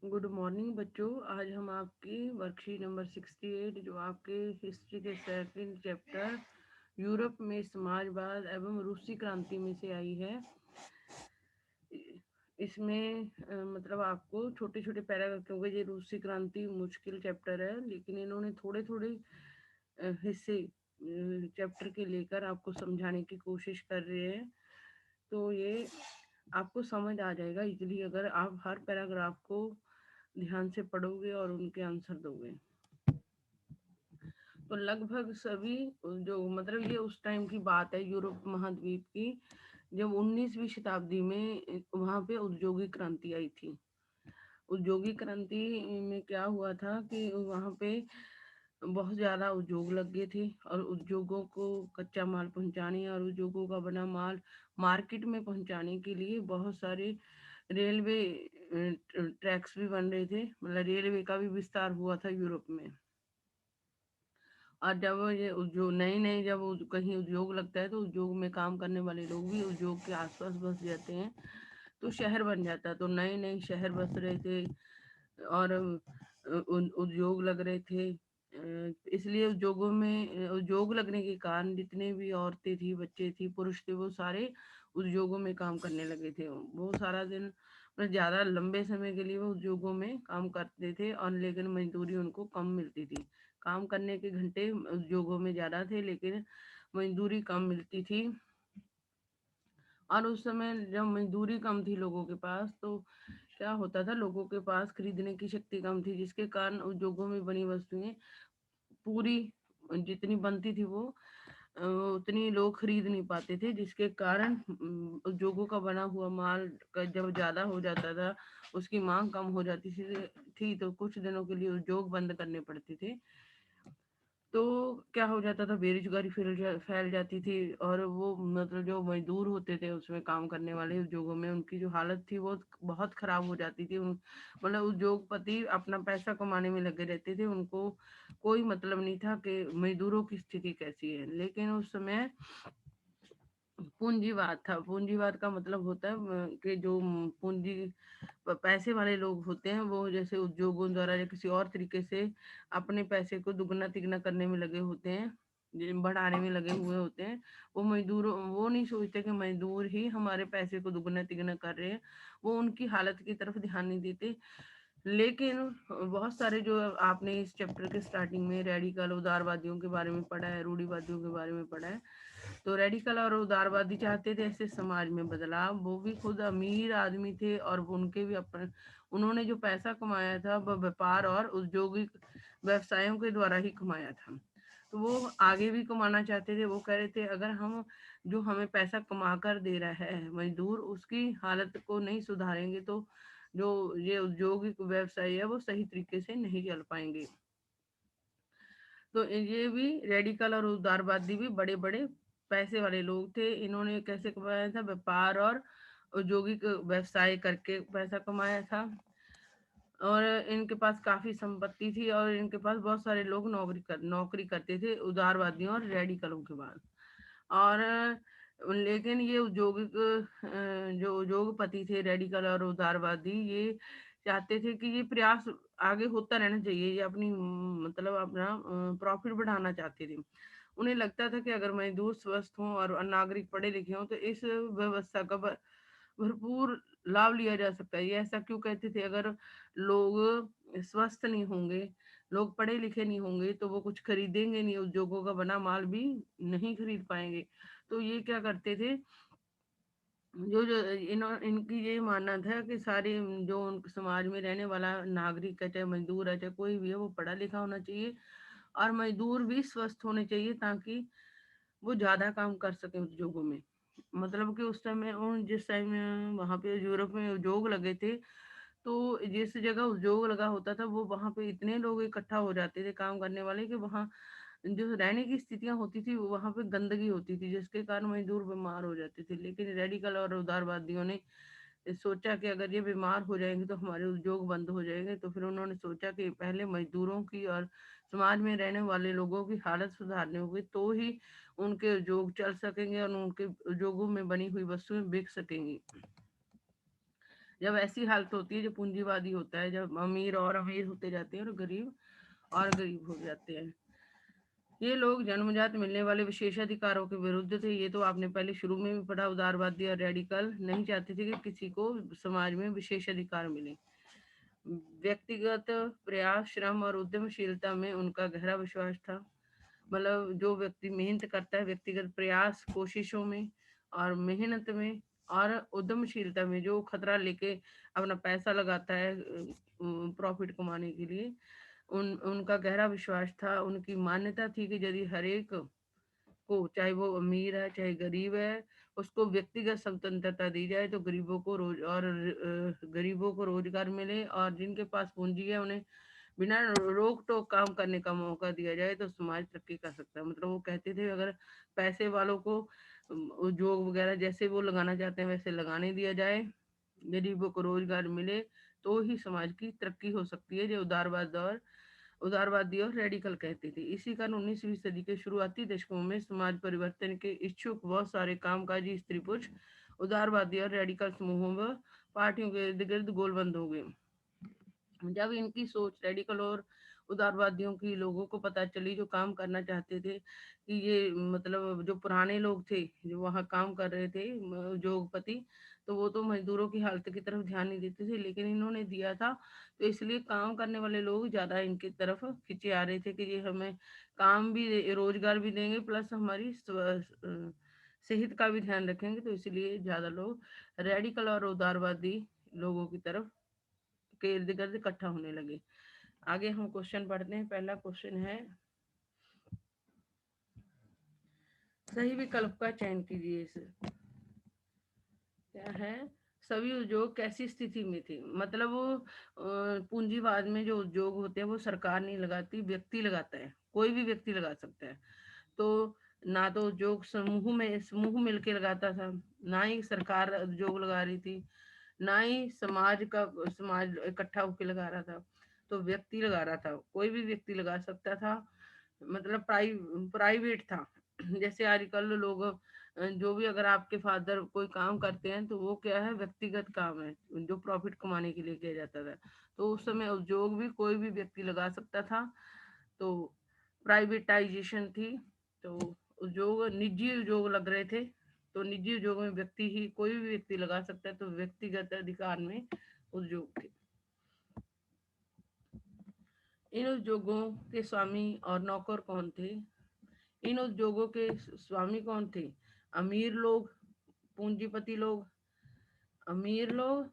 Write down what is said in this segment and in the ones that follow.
Good morning बच्चों। आज हम आपकी वर्कशीट नंबर 68 जो आपके हिस्ट्री के सेकंड चैप्टर यूरोप में समाजवाद एवं रूसी क्रांति में से आई है। इसमें मतलब आपको छोटे छोटे पैराग्राफ, क्योंकि ये रूसी क्रांति मुश्किल चैप्टर है, लेकिन इन्होंने थोड़े थोड़े हिस्से चैप्टर के लेकर आपको समझाने की कोशिश कर रहे हैं। तो ये आपको समझ आ जाएगा इजीली अगर आप हर पैराग्राफ को ध्यान से पढ़ोगे और उनके आंसर दोगे। तो लगभग सभी जो मतलब ये उस टाइम की बात है यूरोप महाद्वीप की, जब 19वीं शताब्दी में वहां पे औद्योगिक क्रांति आई थी। औद्योगिक क्रांति में क्या हुआ था कि वहां पे बहुत ज़्यादा उद्योग लग गए थे और उद्योगों को कच्चा माल पहुंचाने और उद्योगों का बना माल मार्केट में पहुंचाने के लिए बहुत सारे रेलवे ट्रैक्स भी बन रहे थे। मतलब रेलवे का भी विस्तार हुआ था यूरोप में। और जब ये उद्योग नए नए जब कहीं उद्योग लगता है तो उद्योग में काम करने वाले लोग भी उद्योग के आसपास बस जाते हैं, तो शहर बन जाता है। तो नए नए शहर बस रहे थे और उद्योग लग रहे थे। इसलिए उद्योगों में उद्योग लगने के कारण जितने भी औरतें थी, बच्चे थी, पुरुष थे, वो सारे उद्योगों में काम करने लगे थे। वो सारा दिन मतलब ज़्यादा लंबे समय के लिए वो उद्योगों में काम करते थे, और लेकिन मजदूरी उनको कम मिलती थी। काम करने के घंटे उद्योगों में ज़्यादा थे, लेकिन मजदूरी कम मिलती थी। और उस समय जब मजदूरी कम थी लोगों के पास, तो क्या होता था, लोगों के पास खरीदने की शक्ति कम थी, जिसके कारण उद्योगों में बनी वस्तुएं पूरी जितनी बनती थी वो उतनी लोग खरीद नहीं पाते थे, जिसके कारण उद्योगों का बना हुआ माल का जब ज्यादा हो जाता था, उसकी मांग कम हो जाती थी, तो कुछ दिनों के लिए उद्योग बंद करने पड़ते थे। तो क्या हो जाता था, बेरोजगारी फैल जाती थी। और वो मतलब जो मजदूर होते थे उसमें काम करने वाले उद्योगों में, उनकी जो हालत थी वो बहुत खराब हो जाती थी। मतलब उद्योगपति अपना पैसा कमाने में लगे रहते थे, उनको कोई मतलब नहीं था कि मजदूरों की स्थिति कैसी है। लेकिन उस समय पूंजीवाद था। पूंजीवाद का मतलब होता है कि जो पूंजी पैसे वाले लोग होते हैं, वो जैसे उद्योगों द्वारा या किसी और तरीके से अपने पैसे को दुगना तिगना करने में लगे होते हैं, बढ़ाने में लगे हुए होते हैं। वो नहीं सोचते कि मजदूर ही हमारे पैसे को दुगना तिगना कर रहे हैं। वो उनकी हालत की तरफ ध्यान नहीं देते। लेकिन बहुत सारे जो आपने इस चैप्टर के स्टार्टिंग में रेडिकल उदारवादियों के बारे में पढ़ा है, रूढ़िवादियों के बारे में पढ़ा है। तो रेडिकल और उदारवादी चाहते थे ऐसे समाज में बदलाव। वो भी खुद अमीर आदमी थे और उनके भी अपने उन्होंने जो पैसा कमाया था वह व्यापार और औद्योगिक व्यवसायों के द्वारा ही कमाया था। तो वो आगे भी कमाना चाहते थे। वो कह रहे थे अगर हम जो हमें पैसा कमा कर दे रहा है मजदूर, उसकी हालत को नहीं सुधारेंगे तो जो ये औद्योगिक व्यवसाय है वो सही तरीके से नहीं चल पाएंगे। तो ये भी रेडिकल और उदारवादी भी बड़े बड़े पैसे वाले लोग थे। इन्होंने कैसे कमाया था, व्यापार और औद्योगिक व्यवसाय करके पैसा कमाया था। और इनके पास काफी संपत्ति थी और इनके पास बहुत सारे लोग नौकरी करते थे, उदारवादियों और रेडिकलों के बाद। और लेकिन ये औद्योगिक जो उद्योगपति थे रेडिकल और उदारवादी, ये चाहते थे कि ये प्रयास आगे होता रहना चाहिए। ये अपनी मतलब अपना प्रॉफिट बढ़ाना चाहते थे। उन्हें लगता था कि अगर मजदूर स्वस्थ हों और नागरिक पढ़े लिखे हों तो इस व्यवस्था का भरपूर लाभ लिया जा सकता है। ये ऐसा क्यों कहते थे, अगर लोग स्वस्थ नहीं होंगे, लोग पढ़े लिखे नहीं होंगे, तो वो कुछ खरीदेंगे नहीं, उद्योगों का बना माल भी नहीं खरीद पाएंगे। तो ये क्या करते थे, जो जो इनकी ये मानना था कि सारे जो समाज में रहने वाला नागरिक है, चाहे मजदूर है, चाहे कोई भी है, वो पढ़ा लिखा होना चाहिए और मजदूर भी स्वस्थ होने चाहिए, ताकि वो ज्यादा काम कर सके उद्योगों में। मतलब कि उस समय उन जिस टाइम वहां पे यूरोप में उद्योग लगे थे, तो जिस जगह उद्योग लगा होता था वो वहां पे इतने लोग इकट्ठा हो जाते थे काम करने वाले, कि वहां जो रहने की स्थितियां होती थी वहां पे गंदगी होती थी, जिसके कारण मजदूर बीमार हो जाते थे। लेकिन रेडिकल और उदारवादियों ने सोचा कि अगर ये बीमार हो जाएंगे तो हमारे उद्योग बंद हो जाएंगे। तो फिर उन्होंने सोचा कि पहले मजदूरों की और समाज में रहने वाले लोगों की हालत सुधारनी होगी, तो ही उनके उद्योग चल सकेंगे और उनके उद्योगों में बनी हुई वस्तुएं बिक सकेंगी। जब ऐसी हालत होती है जो पूंजीवादी होता है, जब अमीर और अमीर होते जाते हैं और गरीब और गरीब हो जाते हैं। ये लोग जन्मजात मिलने वाले विशेषाधिकारों के विरुद्ध थे। ये तो आपने पहले शुरू में भी पढ़ा। उदारवादी और रेडिकल नहीं चाहते थे कि किसी को समाज में विशेष अधिकार मिले। व्यक्तिगत प्रयास, श्रम और उद्यमशीलता में उनका गहरा विश्वास था। मतलब जो व्यक्ति मेहनत करता है, व्यक्तिगत प्रयास, कोशिशों में और मेहनत में और उद्यमशीलता में, जो खतरा लेके अपना पैसा लगाता है प्रॉफिट कमाने के लिए, उनका गहरा विश्वास था। उनकी मान्यता थी कि यदि हर एक को, चाहे वो अमीर है चाहे गरीब है, उसको व्यक्तिगत स्वतंत्रता दी जाए तो गरीबों को रोजगार मिले, और जिनके पास पूंजी है उन्हें बिना रोक टोक काम करने का मौका दिया जाए, तो समाज तरक्की कर सकता है। मतलब वो कहते थे अगर पैसे वालों को उद्योग वगैरह जैसे वो लगाना चाहते हैं वैसे लगाने दिया जाए, गरीबों को रोजगार मिले, तो ही समाज की तरक्की हो सकती है, जो उदारवादी और रेडिकल कहते थे। इसी कारण 19वीं सदी के शुरुआती दशकों में समाज परिवर्तन के इच्छुक बहुत सारे कामकाजी स्त्री पुरुष उदारवादी और रेडिकल समूहों व पार्टियों के इर्द गिर्द गोलबंद हो गए। जब इनकी सोच रेडिकल और उदारवादियों की लोगों को पता चली, जो काम करना चाहते थे, कि ये मतलब जो पुराने लोग थे जो वहाँ काम कर रहे थे उद्योगपति, तो वो तो मजदूरों की हालत की तरफ ध्यान नहीं देते थे, लेकिन इन्होंने दिया था। तो इसलिए काम करने वाले लोग ज्यादा इनकी तरफ खिंचे आ रहे थे कि ये हमें काम भी रोजगार भी देंगे, प्लस हमारी सेहत का भी ध्यान रखेंगे। तो इसलिए ज्यादा लोग रेडिकल और उदारवादी लोगों की तरफ के इर्द गिर्द इकट्ठा होने लगे। आगे हम क्वेश्चन पढ़ते हैं। पहला क्वेश्चन है, सही विकल्प का चयन कीजिए। इस क्या है, सभी उद्योग कैसी स्थिति में थे। मतलब वो पूंजीवाद में जो उद्योग होते हैं वो सरकार नहीं लगाती, व्यक्ति लगाता है, कोई भी व्यक्ति लगा सकता है। तो ना तो उद्योग समूह मिलके लगाता था, ना ही सरकार उद्योग लगा रही थी, ना ही समाज इकट्ठा होकर लगा रहा था। तो व्यक्ति लगा रहा था, कोई भी व्यक्ति लगा सकता था। मतलब प्राइवेट था। जैसे आजकल लोग जो भी, अगर आपके फादर कोई काम करते हैं तो वो क्या है, व्यक्तिगत काम है जो प्रॉफिट कमाने के लिए किया जाता था। तो उस समय उद्योग भी कोई भी व्यक्ति लगा सकता था। तो प्राइवेटाइजेशन थी। तो उद्योग, निजी उद्योग लग रहे थे, तो निजी उद्योग में व्यक्ति ही, कोई भी व्यक्ति लगा सकता है, तो व्यक्तिगत अधिकार में उद्योग थे। इन उद्योगों के स्वामी और नौकर कौन थे। इन उद्योगों के स्वामी कौन थे, अमीर लोग, पूंजीपति लोग, अमीर लोग।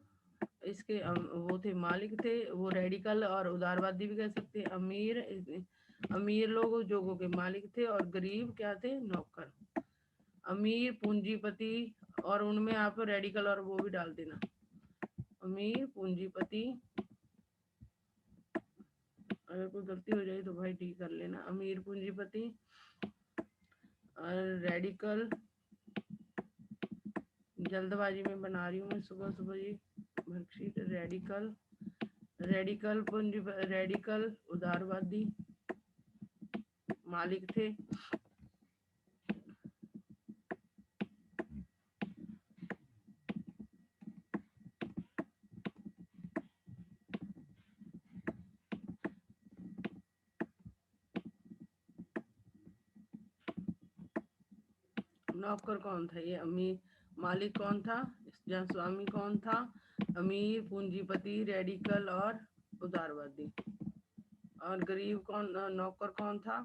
इसके वो थे, मालिक थे, वो रेडिकल और उदारवादी भी कह सकते हैं। अमीर लोग उद्योगों के मालिक थे, और गरीब क्या थे, नौकर। अमीर पूंजीपति, और उनमें आप रेडिकल और वो भी डाल देना, अमीर पूंजीपति। अगर कोई गलती हो जाए तो भाई ठीक कर लेना। अमीर पूंजीपति और रेडिकल, जल्दबाजी में बना रही हूँ मैं सुबह सुबह ये वर्कशीट। रेडिकल उदारवादी मालिक थे। नौकर कौन था, ये अमीर, मालिक कौन था, जहाँ स्वामी कौन था, अमीर पूंजीपति, रेडिकल और उदारवादी। और गरीब कौन, नौकर कौन था,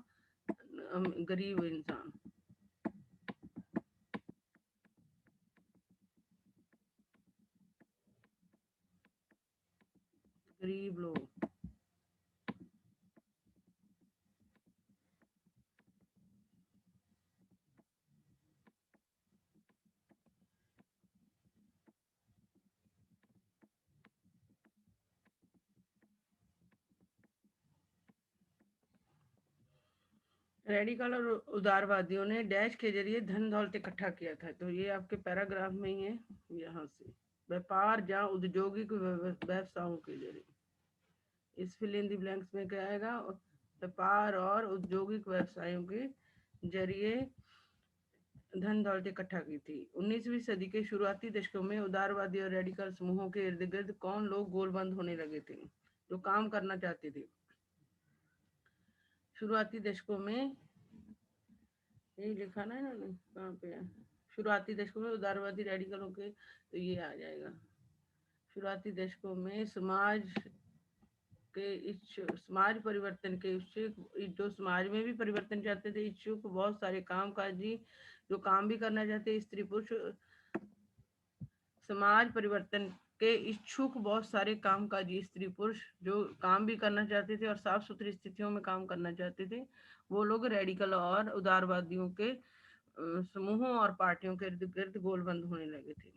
गरीब इंसान, गरीब लोग। रेडिकल और उदारवादियों ने डैश के जरिए धन दौलत इकट्ठा किया था। तो ये आपके पैराग्राफ में ही है, यहाँ से। व्यापार जहाँ औद्योगिक व्यवसायों के जरिए, इस फिल इन द ब्लैंक्स में क्या आएगा, व्यापार और औद्योगिक व्यवसायों के जरिए धन दौलत इकट्ठा की थी। 19वीं सदी के शुरुआती दशकों में उदारवादी और रेडिकल समूहों के इर्द गिर्द कौन लोग गोलबंद होने लगे थे, जो काम करना चाहते थे। शुरुआती दशकों में यही लिखा ना इन्होंने, कहाँ पे है, शुरुआती दशकों में उदारवादी रेडिकलों के, तो ये आ जाएगा। शुरुआती दशकों में समाज परिवर्तन के इच्छुक, जो समाज में भी परिवर्तन चाहते थे, इच्छुक बहुत सारे कामकाजी जो काम भी करना चाहते, स्त्री पुरुष समाज परिवर्तन के इच्छुक बहुत सारे कामकाजी स्त्री पुरुष जो काम भी करना चाहते थे और साफ सुथरी स्थितियों में काम करना चाहते थे, वो लोग रेडिकल और उदारवादियों के समूहों और पार्टियों के इर्द गिर्द गोलबंद होने लगे थे।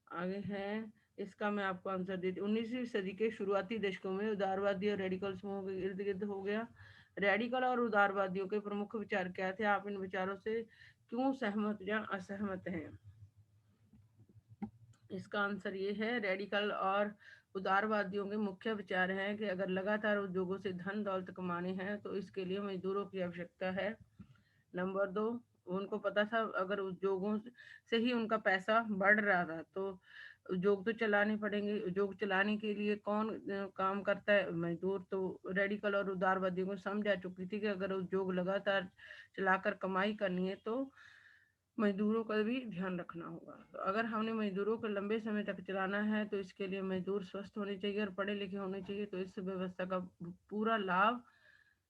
आगे है, इसका मैं आपको आंसर देती हूँ। 19वीं सदी के शुरुआती दशकों में उदारवादी और रेडिकल समूहों के इर्द गिर्द हो गया। रेडिकल और उदारवादियों के प्रमुख विचार क्या थे, आप इन विचारों से क्यों सहमत या असहमत हैं? इसका आंसर ये है, रेडिकल और उदारवादियों के मुख्य विचार हैं कि अगर लगातार उद्योगों से धन दौलत कमाने हैं तो इसके लिए मजदूरों की आवश्यकता है। नंबर 2, उनको पता था अगर उद्योगों से ही उनका पैसा बढ़ रहा था तो उद्योग तो चलाने पड़ेंगे। उद्योग चलाने के लिए कौन काम करता है, मजदूर। तो रेडिकल और उदारवादियों को समझ आ चुकी थी कि अगर उद्योग लगातार चलाकर कमाई करनी है तो मजदूरों का भी ध्यान रखना होगा। तो अगर हमने मजदूरों को लंबे समय तक चलाना है तो इसके लिए मजदूर स्वस्थ होने चाहिए और पढ़े लिखे होने चाहिए, तो इस व्यवस्था का पूरा लाभ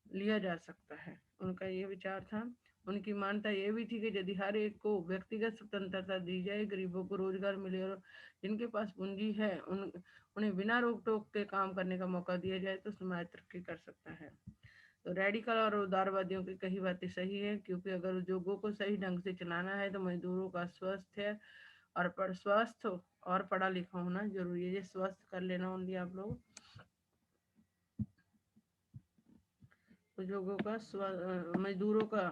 लिया जा सकता है। उनका ये विचार था। उनकी मान्यता ये भी थी कि यदि हर एक को व्यक्तिगत स्वतंत्रता दी जाए, गरीबों को रोजगार मिले और जिनके पास पूंजी है उन्हें बिना रोक टोक के काम करने का मौका दिया जाए तो समाज तरक्की कर सकता है। तो रेडिकल और उदारवादियों की कही बातें सही है, क्योंकि अगर उद्योगों को सही ढंग से चलाना है तो मजदूरों का स्वस्थ और पढ़ा लिखा होना जरूरी है। ये स्वस्थ कर लेना ओनली आप लोग, उद्योगों का मजदूरों का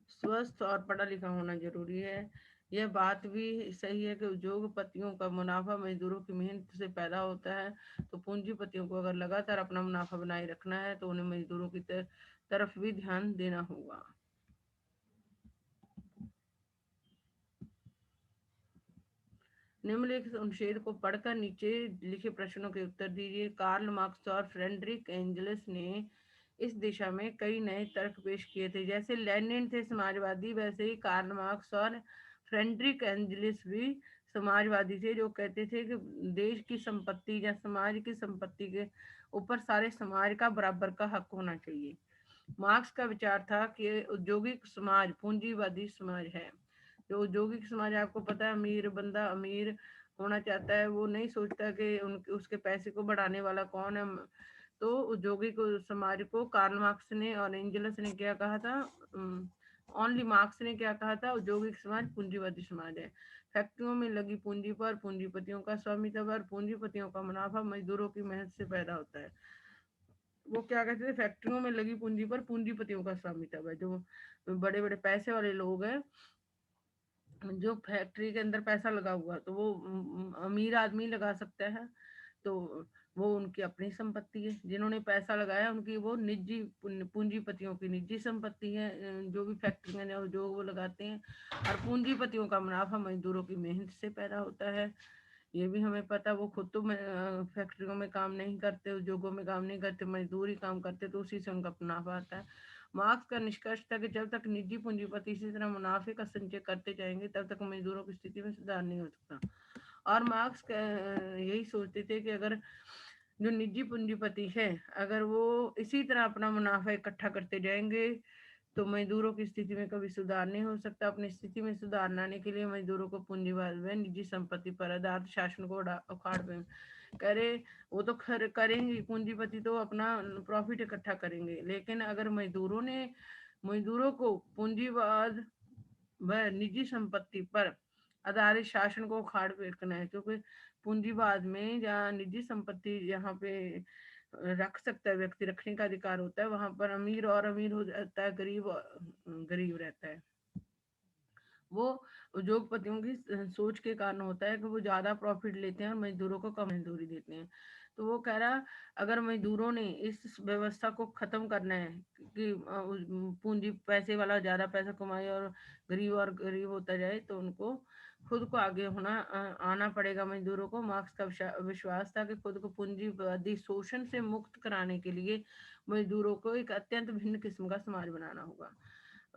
स्वस्थ और पढ़ा लिखा होना जरूरी है। यह बात भी सही है कि उद्योगपतियों का मुनाफा मजदूरों की मेहनत से पैदा होता है, तो पूंजीपतियों को अगर लगातार अपना मुनाफा बनाए रखना है तो उन्हें मजदूरों की तरफ भी ध्यान देना होगा। निम्नलिखित अनुच्छेद को पढ़कर नीचे लिखे प्रश्नों के उत्तर दीजिए। कार्ल मार्क्स और फ्रेडरिक एंजल्स ने इस दिशा में कई नए तर्क पेश किए थे। जैसे लेनिन थे समाजवादी, वैसे ही कार्ल मार्क्स और फ्रेडरिक एंजल्स भी समाजवादी थे, जो कहते थे कि देश की संपत्ति या समाज की संपत्ति के ऊपर सारे समाज का बराबर का हक होना चाहिए। मार्क्स का विचार था कि औद्योगिक समाज पूंजीवादी समाज है। जो औद्योगिक समाज, आपको पता है, अमीर बंदा अमीर होना चाहता है, वो नहीं सोचता कि उसके पैसे को बढ़ाने वाला कौन है। तो औद्योगिक समाज को कार्ल मार्क्स ने और एंजल्स ने क्या कहा था, ओनली मार्क्स ने क्या कहा था, औद्योगिक समाज पूंजीवादी समाज है। फैक्ट्रियों में लगी पूंजी पर पूंजीपतियों का स्वामित्व और पूंजीपतियों का मुनाफा मजदूरों की मेहनत से पैदा होता है। वो क्या कहते थे, फैक्ट्रियों में लगी पूंजी पर पूंजीपतियों का स्वामित्व है। जो बड़े बड़े पैसे वाले लोग हैं, जो फैक्ट्री के अंदर पैसा लगा हुआ, तो वो अमीर आदमी लगा सकता है, तो वो उनकी अपनी संपत्ति है। जिन्होंने पैसा लगाया उनकी वो निजी पूंजीपतियों की निजी संपत्ति है। जो भी फैक्ट्रियां हैं जो वो लगाते हैं, और पूंजीपतियों का मुनाफा मजदूरों की मेहनत से पैदा होता है। ये भी हमें पता, वो खुद तो फैक्ट्रियों में काम नहीं करते, उद्योगों में काम नहीं करते, मजदूर ही काम करते, तो उसी से उनका मुनाफा आता है। मार्क्स का निष्कर्ष था कि जब तक निजी पूंजीपति इसी तरह मुनाफे का संचय करते जाएंगे तब तक मजदूरों की स्थिति में सुधार नहीं हो सकता। और मार्क्स यही सोचते थे कि अगर जो निजी पूंजीपति है, अगर वो इसी तरह अपना मुनाफा इकट्ठा करते जाएंगे तो मजदूरों की स्थिति में कभी सुधार नहीं हो सकता। अपनी स्थिति में सुधार लाने के लिए मजदूरों को पूंजीवाद व निजी संपत्ति पर आधारित शासन को उखाड़ करे। वो तो करेंगे, पूंजीपति तो अपना प्रॉफिट इकट्ठा करेंगे, लेकिन अगर मजदूरों को पूंजीवाद व निजी संपत्ति पर आधारित शासन को उखाड़ फेंकना है, क्योंकि पूंजीवाद में या निजी संपत्ति जहाँ पे रख सकता है व्यक्ति, रखने का अधिकार होता है, वहां पर अमीर और अमीर हो जाता है, गरीब गरीब रहता है। वो उद्योगपतियों की सोच के कारण होता है कि वो ज़्यादा प्रॉफिट लेते हैं और मजदूरों को कम मजदूरी देते हैं। तो वो कह रहा, अगर मजदूरों ने इस व्यवस्था को ख़त्म करना है कि पूंजी पैसे वाला ज़्यादा पैसा कमाए और गरीब होता जाए, तो उनको खुद को आगे आना पड़ेगा। मजदूरों को मार्क्स का विश्वास था कि खुद को पूंजीवादी शोषण से मुक्त कराने के लिए मजदूरों को एक अत्यंत भिन्न किस्म का समाज बनाना होगा।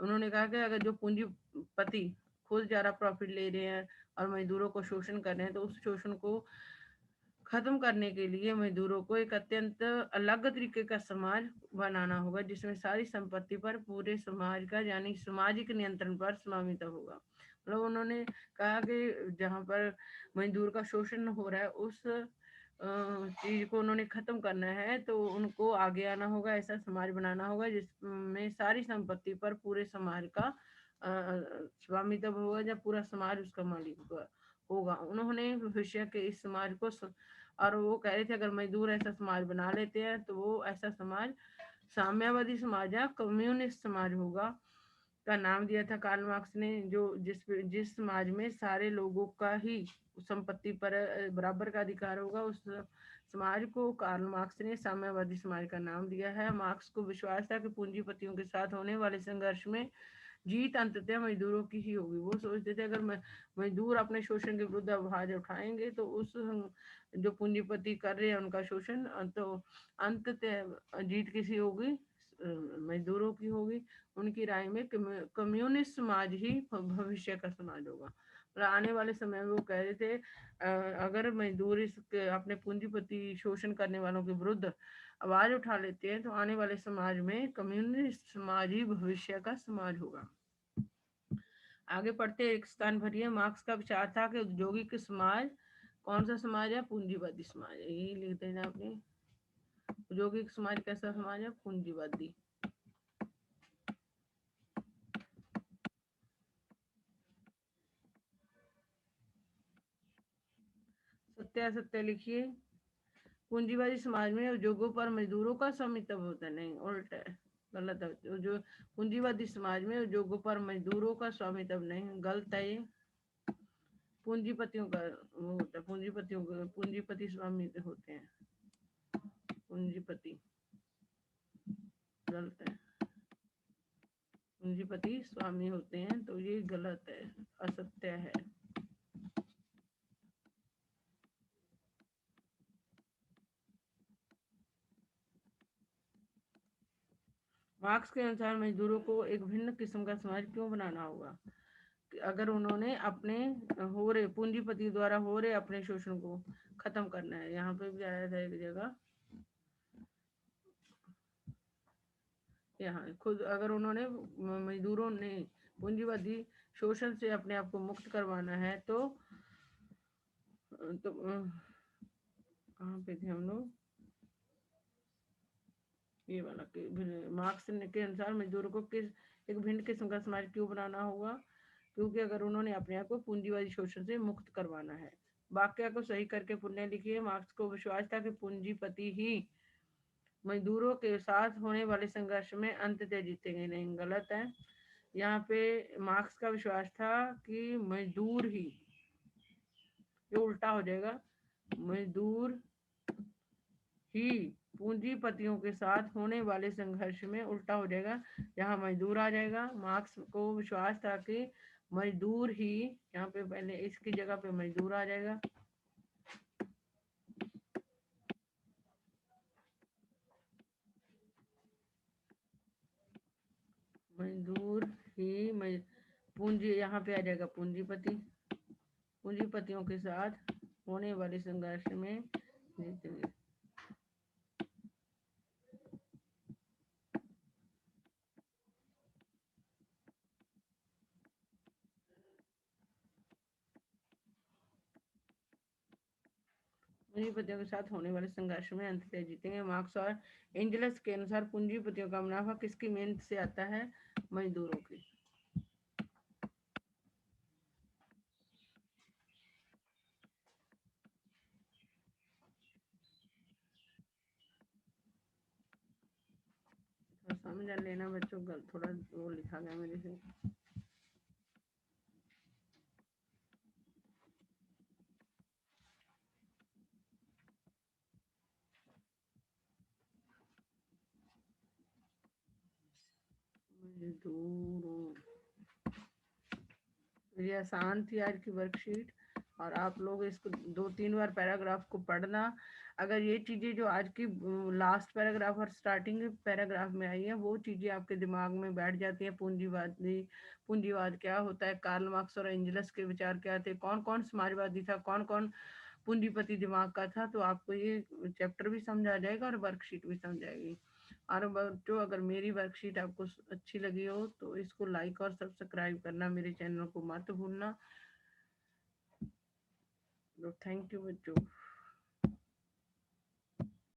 उन्होंने कहा कि अगर जो पूंजीपति खुद ज़्यादा प्रॉफिट ले रहे हैं और मजदूरों को शोषण कर रहे हैं, तो उस शोषण को खत्म करने के लिए मजदूरों को एक अत्यंत अलग तरीके का समाज बनाना होगा, जिसमें सारी संपत्ति पर पूरे समाज का यानी सामाजिक नियंत्रण पर स्वामित्व होगा। मतलब उन्होंने कहा कि जहाँ पर मजदूर का शोषण हो रहा है, उस चीज को उन्होंने खत्म करना है, तो उनको आगे आना होगा, ऐसा समाज बनाना होगा जिसमें सारी संपत्ति पर पूरे समाज का स्वामित्व होगा, जब पूरा समाज उसका मालिक होगा। उन्होंने भविष्य के इस समाज को और वो कह रहे थे अगर मजदूर ऐसा समाज बना लेते हैं तो वो ऐसा समाज साम्यवादी समाज या कम्युनिस्ट समाज होगा का नाम दिया था कार्ल मार्क्स ने। जो जिस जिस समाज में सारे लोगों का ही संपत्ति पर बराबर का अधिकार होगा, उस समाज को कार्ल मार्क्स ने साम्यवादी समाज का नाम दिया है। मार्क्स को विश्वास था कि पूंजीपतियों के साथ होने वाले संघर्ष में जीत अंततः मजदूरों की ही होगी। वो सोचते थे अगर मजदूर अपने शोषण के विरुद्ध आवाज उठाएंगे तो उस जो पूंजीपति कर रहे हैं उनका शोषण, तो अंततः जीत किसी होगी, मजदूरों की होगी। उनकी राय में कम्युनिस्ट समाज ही भविष्य का समाज होगा। और आने वाले समय में वो कह रहे थे अगर मजदूर इस अपने पूंजीपति शोषण करने वालों के विरुद्ध आवाज उठा लेते हैं, तो आने वाले समाज में कम्युनिस्ट समाज ही भविष्य का समाज होगा। आगे पढ़ते एक स्थान भरिए। मार्क्स का विचार था कि औद्योगिक समाज कौन सा समाज है? पूंजीवादी समाज है। यही लिख देना आपने। औद्योगिक समाज कैसा समाज है? पूंजीवादी। सत्य लिखिए। पूंजीवादी समाज में उद्योगों पर मजदूरों का स्वामित्व होता नहीं, उल्टा है, गलत है। जो पूंजीवादी समाज में उद्योगों पर मजदूरों का स्वामित्व नहीं, गलत है ये। पूंजीपतियों का वो होता है, पूंजीपति स्वामी होते हैं, पूंजीपति, गलत है। पूंजीपति स्वामी होते हैं, तो ये गलत है, असत्य है। मार्क्स के अनुसार मजदूरों को एक भिन्न किस्म का समाज क्यों बनाना होगा? अगर उन्होंने अपने हो रहे पूंजीपति द्वारा हो रहे अपने शोषण को खत्म करना है। यहाँ पे भी आया था एक जगह, यहाँ खुद अगर उन्होंने मजदूरों ने पूंजीवादी शोषण से अपने आप को मुक्त करवाना है, तो कहाँ पे थे हम लोग? ये वाला मार्क्स के अनुसार मजदूरों को किस एक भिन्न किस्म का समाज क्यों बनाना होगा? क्योंकि अगर उन्होंने अपने आप को पूंजीवादी शोषण से मुक्त करवाना है। वाक्य को सही करके पुण्य लिखिए। मार्क्स को विश्वास था कि पूंजीपति ही मजदूरों के साथ होने वाले संघर्ष में अंततः जीतेंगे नहीं, गलत है। यहाँ पे मार्क्स का विश्वास था कि मजदूर ही, ये उल्टा हो जाएगा, मजदूर ही पूंजीपतियों के साथ होने वाले संघर्ष में, उल्टा हो जाएगा, यहाँ मजदूर आ जाएगा। मार्क्स को विश्वास था कि मजदूर ही, यहाँ पे पहले इसकी जगह पे मजदूर आ जाएगा। मजदूर ही पूंजी, यहाँ पे आ जाएगा पूंजीपति, पूंजीपतियों के साथ होने वाले संघर्ष में जीतेंगे। पूंजीपतियों के साथ होने वाले संघर्ष में अंततः जीतेंगे। मार्क्स और एंजल्स के अनुसार पूंजीपतियों का मुनाफा किसकी मेहनत से आता है? मजदूरों की। समझ लेना बच्चों, थोड़ा वो लिखा गया मेरे से। ये दूर हो। ये आसान थी आज की वर्कशीट, और आप लोग इसको 2-3 बार पैराग्राफ को पढ़ना। अगर ये चीज़ें जो आज की लास्ट पैराग्राफ और स्टार्टिंग पैराग्राफ में आई हैं, वो चीज़ें आपके दिमाग में बैठ जाती हैं, पूंजीवादी पूंजीवाद क्या होता है, कार्ल मार्क्स और एंजल्स के विचार क्या थे, कौन कौन समाजवादी था, कौन कौन पूंजीपति दिमाग का था, तो आपको ये चैप्टर भी समझ आ जाएगा और वर्कशीट भी समझ आएगी। और बच्चों, अगर मेरी वर्कशीट आपको अच्छी लगी हो तो इसको लाइक और सब्सक्राइब करना, मेरे चैनल को मत भूलना। तो थैंक यू बच्चों।